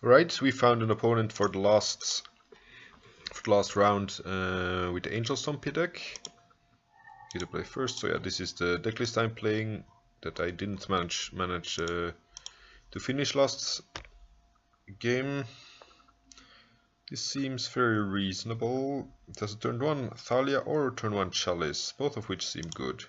Right, we found an opponent for the last round with the Angel Stompy deck. Get to play first. So yeah, this is the deck list I'm playing that I didn't manage to finish last game. This seems very reasonable. It has a turn 1 Thalia or turn 1 Chalice, both of which seem good.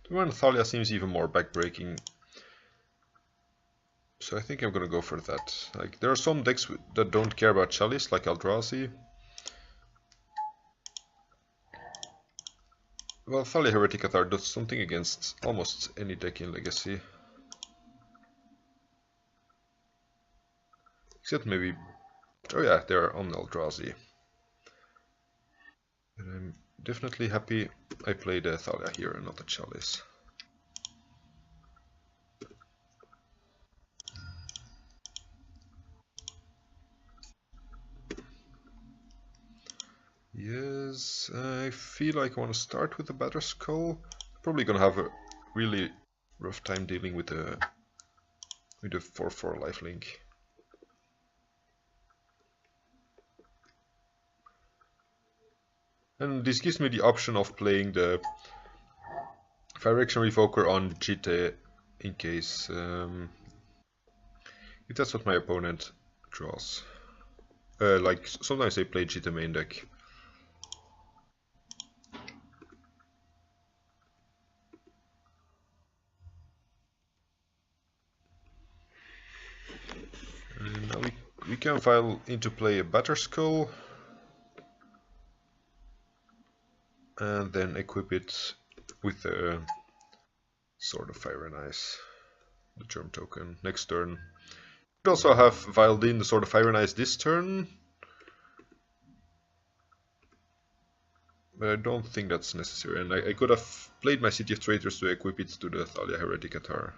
Turn 1 Thalia seems even more backbreaking, so I think I'm gonna go for that. Like, there are some decks that don't care about Chalice, like Eldrazi. Well, Thalia Heretic Cathar does something against almost any deck in Legacy. Except maybe... oh yeah, they're on Eldrazi. And I'm definitely happy I played Thalia here and not a Chalice. Yes, I feel like I want to start with the Batter Skull. Probably gonna have a really rough time dealing with the 4/4 lifelink. And this gives me the option of playing the Direction Revoker on Jite in case if that's what my opponent draws. Like sometimes I play Jite main deck. And now we can file into play a Batter Skull and then equip it with the Sword of Fire and Ice, the Germ token, next turn. You could also have filed in the Sword of Fire and Ice this turn, but I don't think that's necessary, and I could have played my City of Traitors to equip it to the Thalia Heretic Cathar.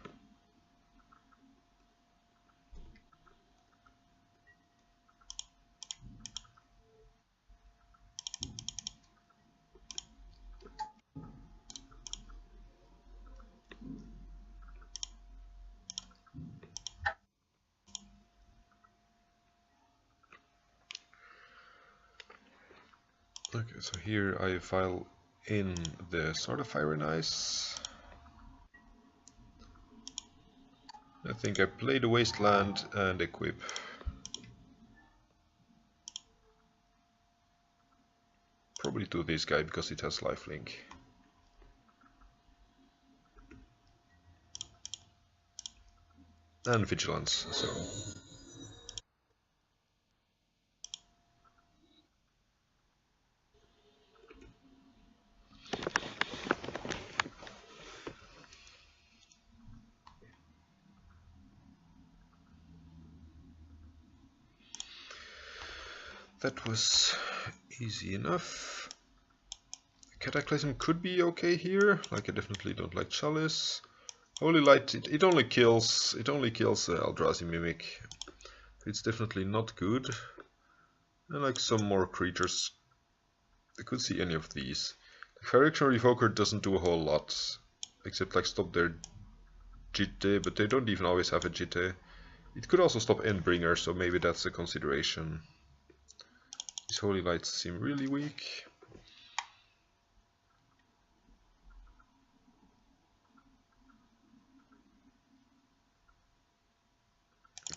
Okay, so here I file in the Sword of Fire and Ice. I think I play the Wasteland and equip. Probably to this guy because it has lifelink. And Vigilance, so... that was easy enough. Cataclysm could be okay here. Like, I definitely don't like Chalice. Holy Light, it only kills Eldrazi Mimic. It's definitely not good. And like some more creatures, I could see any of these. Direction Revoker doesn't do a whole lot, except like stop their Jite, but they don't even always have a Jite. It could also stop Endbringer, so maybe that's a consideration. These Holy Lights seem really weak.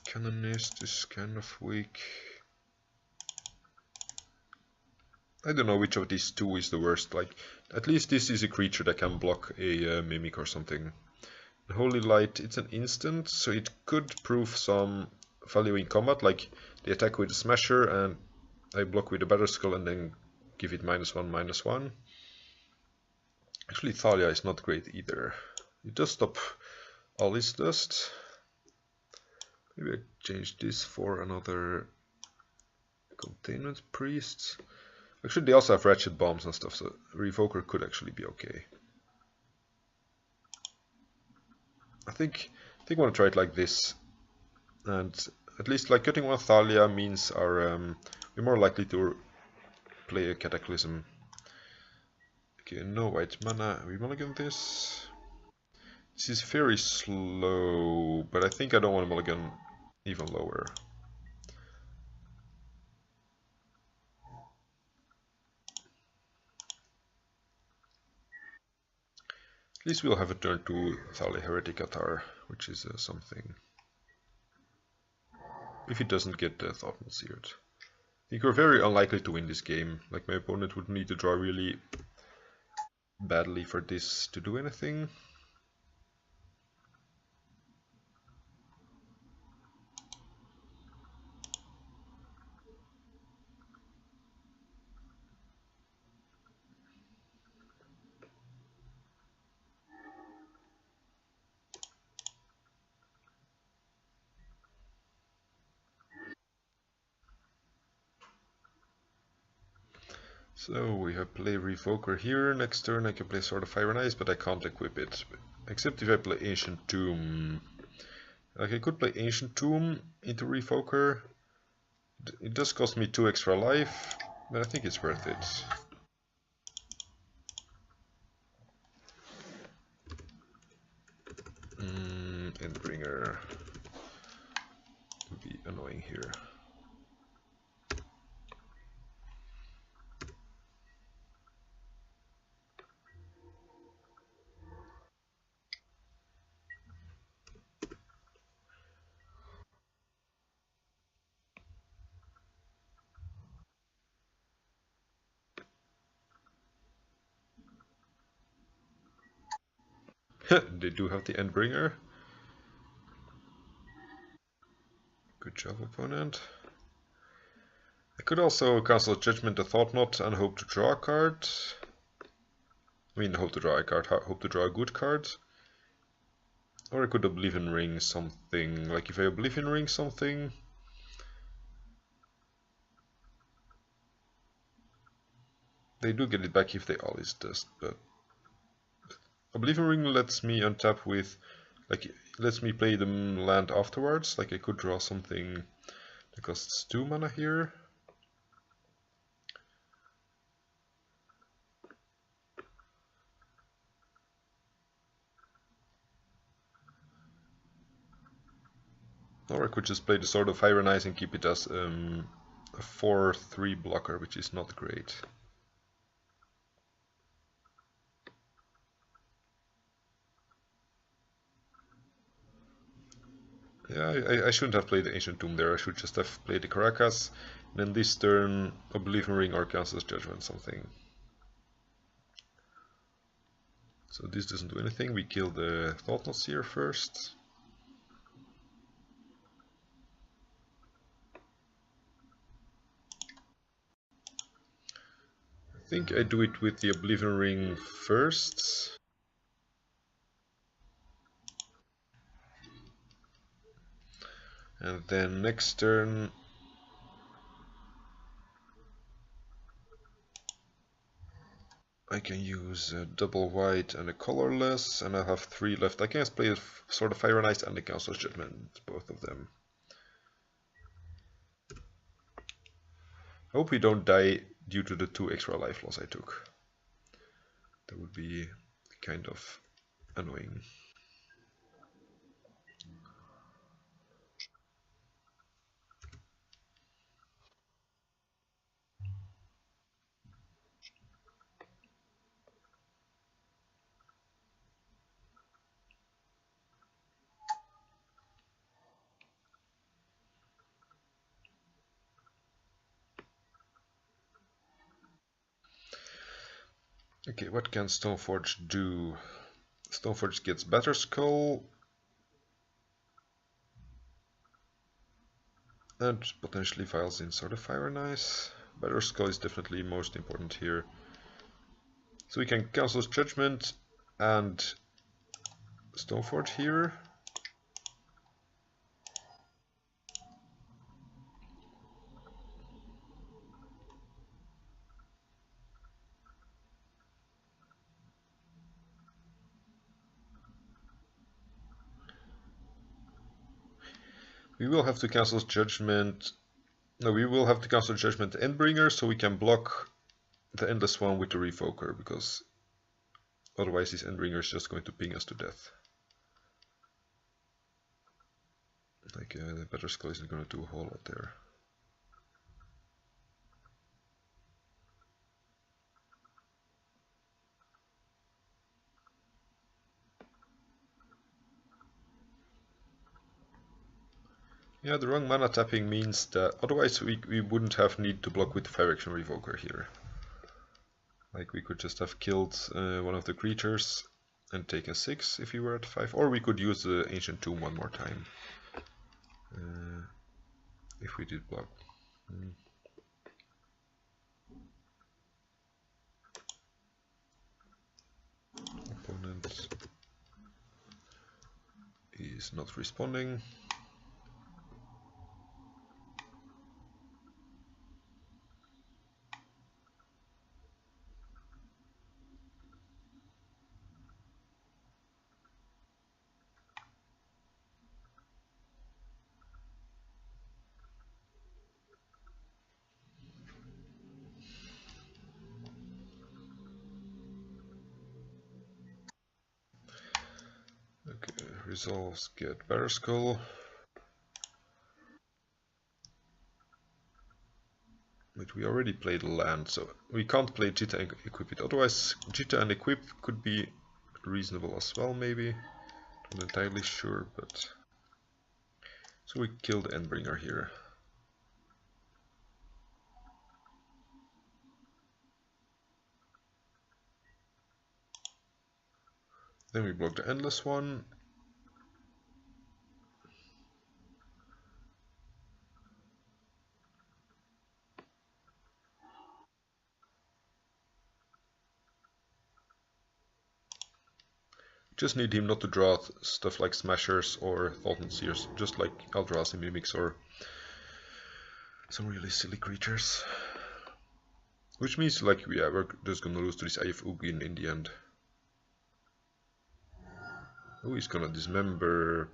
Canonist is kind of weak. I don't know which of these two is the worst. Like, at least this is a creature that can block a Mimic or something. The Holy Light, it's an instant, so it could prove some value in combat. Like, they attack with a Smasher and I block with a Batter Skull and then give it -1/-1. Actually, Thalia is not great either. It does stop all this dust. Maybe I change this for another Containment Priest. Actually, they also have Ratchet Bombs and stuff, so Revoker could actually be okay. I think think I want to try it like this. And at least like cutting one Thalia means we're more likely to play a Cataclysm. Okay, no white mana. We mulligan this. This is very slow, but I think I don't want to mulligan even lower. At least we'll have a turn to Thalia Heretic Atar, which is something. If it doesn't get Thoughtful Seared. I think we're very unlikely to win this game. Like my opponent would need to draw really badly for this to do anything. So we have play Revoker here. Next turn I can play Sword of Fire and Ice, but I can't equip it. Except if I play Ancient Tomb. Like I could play Ancient Tomb into Revoker. It does cost me 2 extra life, but I think it's worth it. Endbringer would be annoying here. They do have the Endbringer. Good job, opponent. I could also cancel Judgment the Thought Knot and hope to draw a card. I mean, hope to draw a card, hope to draw a good card. Or I could Oblivion Ring something. Like if I Oblivion Ring something, they do get it back if they Alice Dust, but Oblivion Ring lets me untap with, like, lets me play the land afterwards. Like I could draw something that costs 2 mana here. Or I could just play the Sword of Fire and Ice and keep it as a 4/3 blocker, which is not great. Yeah, I shouldn't have played the Ancient Tomb there. I should just have played the Caracas. And then this turn, Oblivion Ring or Cancels Judgment something. So this doesn't do anything. We kill the Thought Knots here first. I think I do it with the Oblivion Ring first. And then next turn I can use a double white and a colorless, and I have 3 left. I can just play a Sword of Fire and Ice and the Council's Judgment, both of them. I hope we don't die due to the 2 extra life loss I took. That would be kind of annoying. Okay, what can Stoneforge do? Stoneforge gets Batter Skull and potentially files in Sword of Fire and Ice. Batter Skull is definitely most important here. So we can cancel Judgment and Stoneforge here. We will have to cancel Judgment. No, we will have to cancel Judgment Endbringer so we can block the Endless One with the Revoker, because otherwise this Endbringer is just going to ping us to death. Like, the Better Skull isn't going to do a whole lot there. Yeah, the wrong mana tapping means that otherwise we wouldn't have need to block with the Fire Action Revoker here. Like, we could just have killed one of the creatures and taken 6 if we were at 5, or we could use the Ancient Tomb one more time. If we did block. Opponent is not responding. Okay, resolves get Better Skull. But we already played land, so we can't play Jitta and equip it. Otherwise, Jitta and equip could be reasonable as well, maybe. Not entirely sure, but... So we killed Endbringer here. Then we block the Endless One. Just need him not to draw stuff like Smashers or Thought Seers, just like Eldrazi Mimics or some really silly creatures. Which means, like, yeah, we're just gonna lose to this Eye of Ugin in the end. Oh, he's gonna dismember.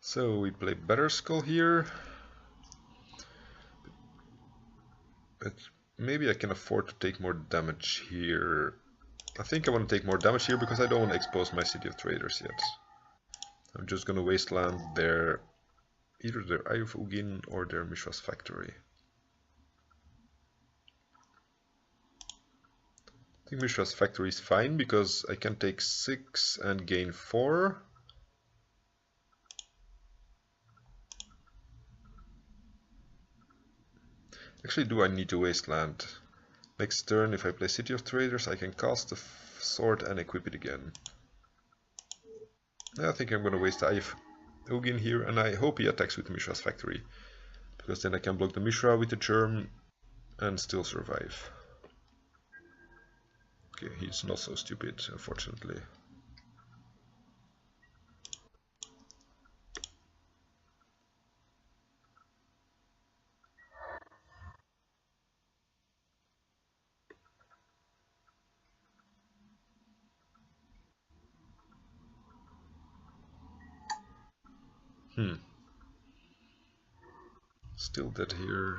So we play Better Skull here. But maybe I can afford to take more damage here. I think I want to take more damage here because I don't want to expose my City of Traders yet. I'm just gonna wasteland their either their Eye of Ugin or their Mishra's Factory. I think Mishra's Factory is fine because I can take 6 and gain 4. Actually, do I need to wasteland? Next turn, if I play City of Traders, I can cast the sword and equip it again. I think I'm gonna waste the Eye of Ugin here, and I hope he attacks with Mishra's Factory, because then I can block the Mishra with the Germ and still survive. Okay, he's not so stupid, unfortunately. Still dead here.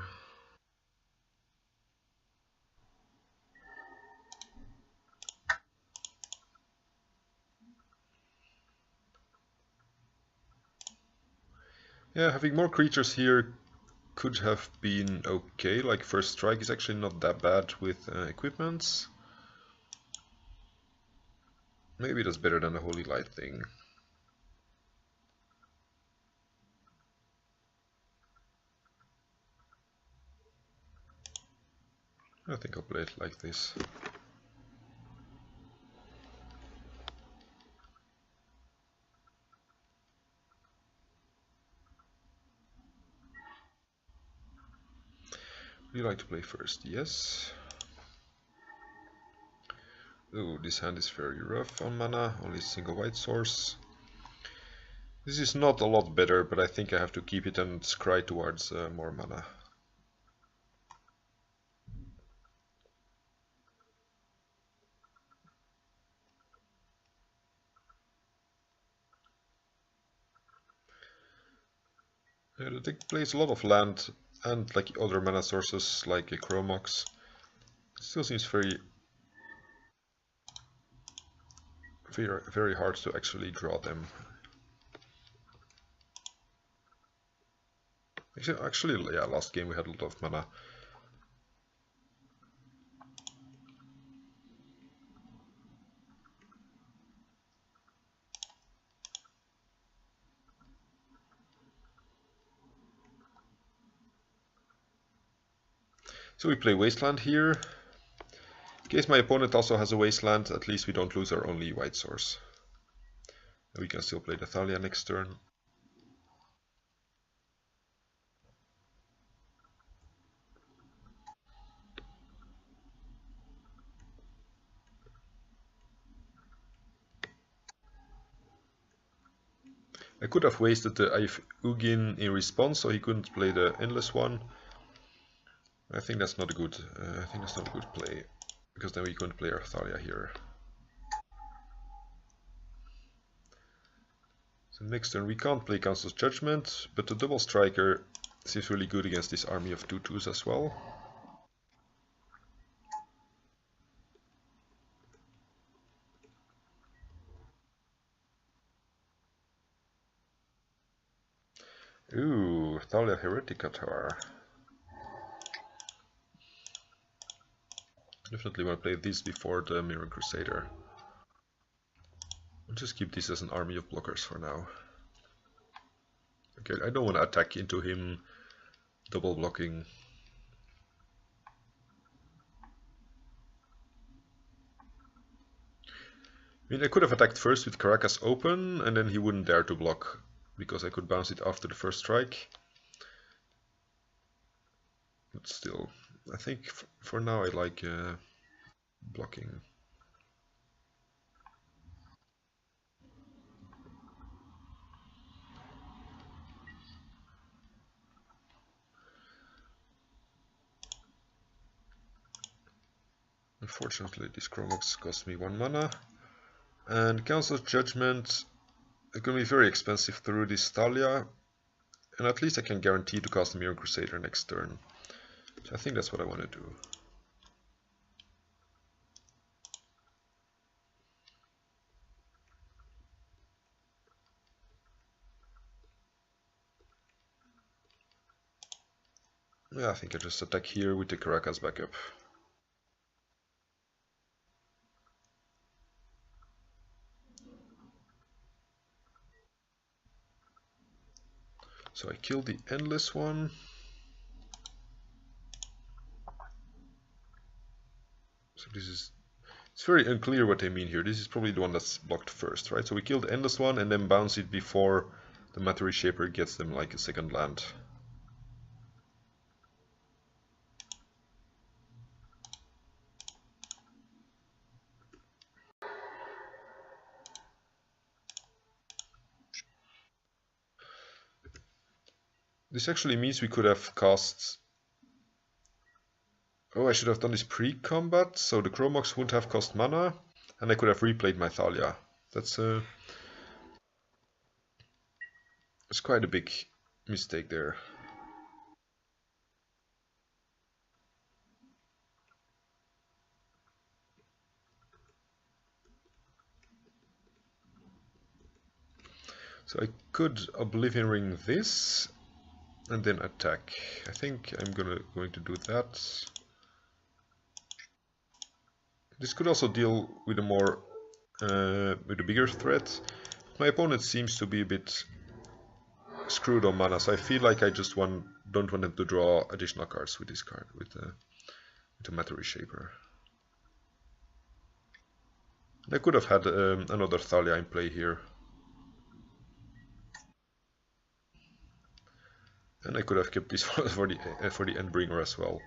Yeah, having more creatures here could have been okay. Like, First Strike is actually not that bad with equipments. Maybe that's better than the Holy Light thing. I think I'll play it like this. Would you like to play first? Yes. Ooh, this hand is very rough on mana, only single white source. This is not a lot better, but I think I have to keep it and scry towards more mana. The deck plays a lot of land and like other mana sources like a Chromox. Still seems very hard to actually draw them. Actually, yeah, last game we had a lot of mana. So we play Wasteland here. In case my opponent also has a Wasteland, at least we don't lose our only white source. And we can still play the Thalia next turn. I could have wasted the Ugin in response, so he couldn't play the Endless one. I think that's not a good. I think that's not a good play, because then we couldn't play our Thalia here. So next turn we can't play Council's Judgment, but the double striker seems really good against this army of 2/2s as well. Ooh, Thalia Hereticator. Definitely want to play this before the Mirror Crusader. I'll just keep this as an army of blockers for now. Okay, I don't want to attack into him double blocking. I mean, I could have attacked first with Caracas open, and then he wouldn't dare to block, because I could bounce it after the first strike. But still, I think for now I like blocking. Unfortunately, this Chromox cost me 1 mana. And Council's Judgment is going to be very expensive through this Thalia. And at least I can guarantee to cast the Mirror Crusader next turn. So I think that's what I want to do. Yeah, I think I just attack here with the Caracas backup. So I kill the Endless one. So this is... It's very unclear what they mean here. This is probably the one that's blocked first, right? So we kill the Endless one and then bounce it before the Matter Reshaper gets them like a second land. This actually means we could have cast... Oh, I should have done this pre-combat, so the Chromox wouldn't have cost mana, and I could have replayed my Thalia. That's quite a big mistake there. So I could Oblivion Ring this, and then attack. I think I'm going to do that. This could also deal with a more with a bigger threat. My opponent seems to be a bit screwed on mana, so I feel like I just don't want them to draw additional cards with this card, with the Matter Reshaper. I could have had another Thalia in play here. And I could have kept this for the Endbringer as well.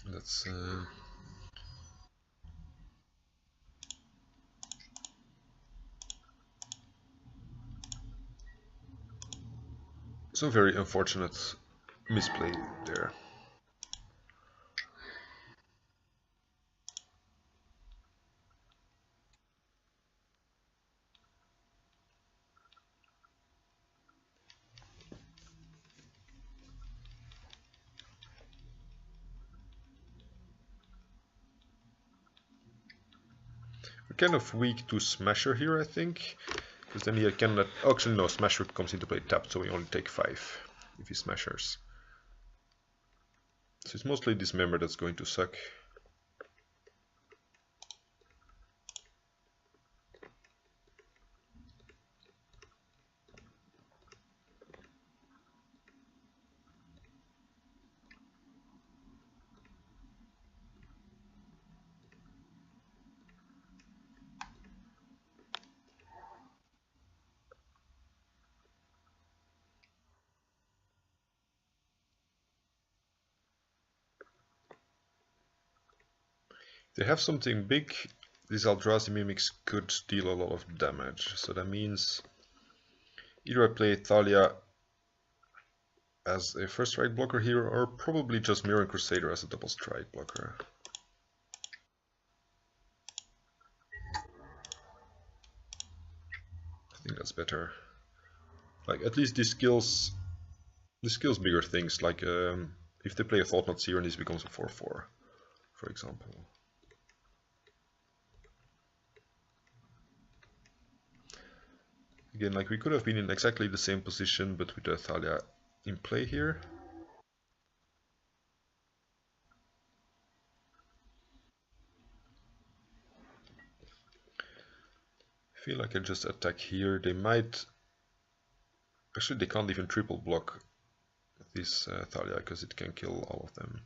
That's So very unfortunate misplay there. We're kind of weak to Smasher here, I think. Because then he cannot... Actually, no, Smasher comes into play tapped, so we only take 5 if he Smashers. So it's mostly Dismember that's going to suck. They have something big. These Eldrazi Mimics could deal a lot of damage. So that means either I play Thalia as a first strike blocker here, or probably just Mirror Crusader as a double strike blocker. I think that's better. Like, at least this kills bigger things, like if they play a Thought-Knot Seer and this becomes a 4-4, for example. Again, like, we could have been in exactly the same position, but with the Thalia in play here. I feel like I just attack here. They might... Actually, they can't even triple block this Thalia, because it can kill all of them.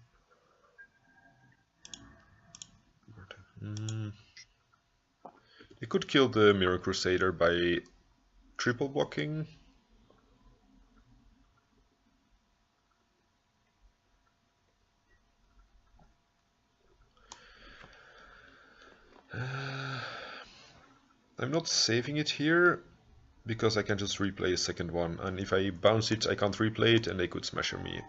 They could kill the Mirror Crusader by triple blocking. I'm not saving it here, because I can just replay a second one, and if I bounce it I can't replay it and they could Smasher me.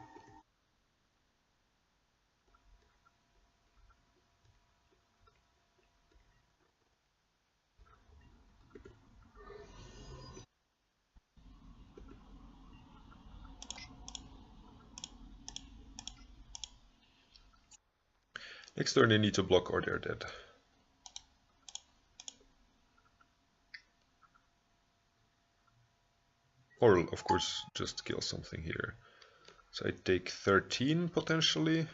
Next turn they need to block or they're dead. Or of course just kill something here. So I take 13 potentially.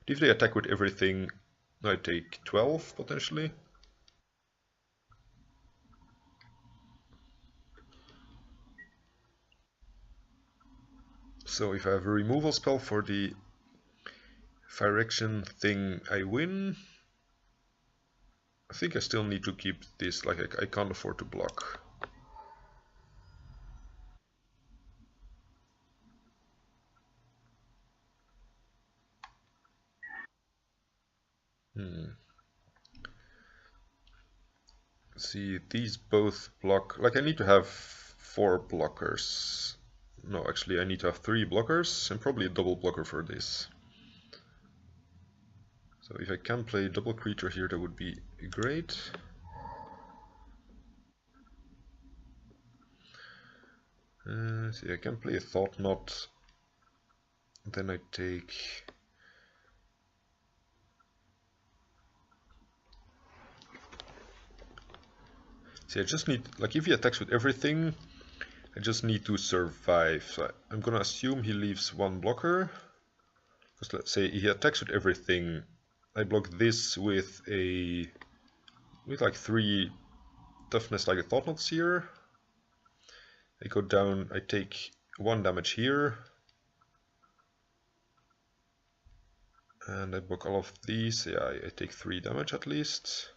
If they attack with everything, I take 12 potentially. So if I have a removal spell for the Phyrexian thing, I win. I think I still need to keep this, like I can't afford to block. See, these both block, like I need to have 4 blockers. No, actually I need to have 3 blockers and probably a double blocker for this. So if I can play double creature here, that would be great. See, I can play a Thought-Knot. Then I take... See, I just need, like if he attacks with everything, I just need to survive. So I'm gonna assume he leaves 1 blocker. Because let's say he attacks with everything. I block this with like 3 toughness like a Thought-Knot Seer. I go down, I take 1 damage here. And I block all of these. Yeah, I take 3 damage at least.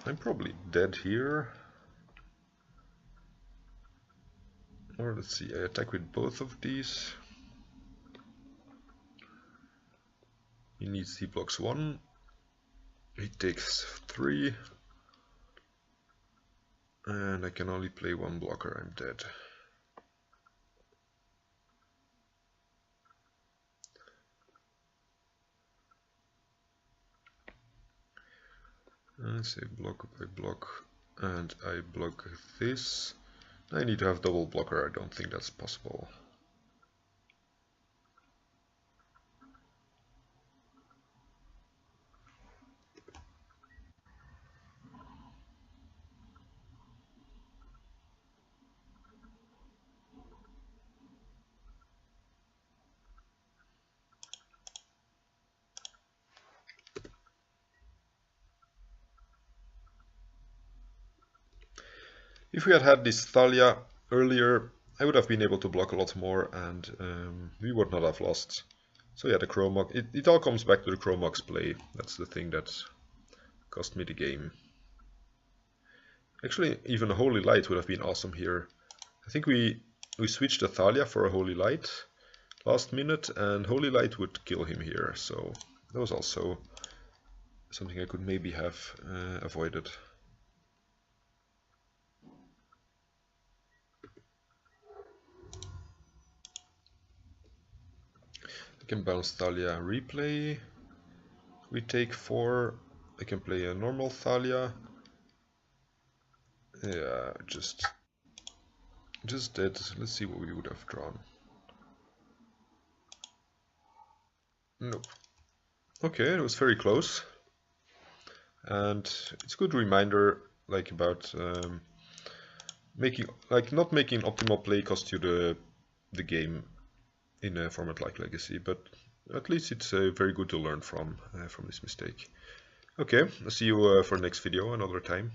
I'm probably dead here. Or let's see, I attack with both of these. He blocks 1. He takes 3. And I can only play one blocker, I'm dead. I say block by block, and I block this. I need to have double blocker, I don't think that's possible. If we had had this Thalia earlier, I would have been able to block a lot more, and we would not have lost. So yeah, the Chromog, it all comes back to the Chromog's play. That's the thing that cost me the game. Actually, even a Holy Light would have been awesome here. I think we switched the Thalia for a Holy Light last minute, and Holy Light would kill him here, so that was also something I could maybe have avoided. I can bounce Thalia replay. We take 4. I can play a normal Thalia. Yeah, just dead. Let's see what we would have drawn. Nope. Okay, it was very close. And it's a good reminder, like, about not making optimal play cost you the game in a format like Legacy, but at least it's very good to learn from this mistake. Okay, I'll see you for the next video another time.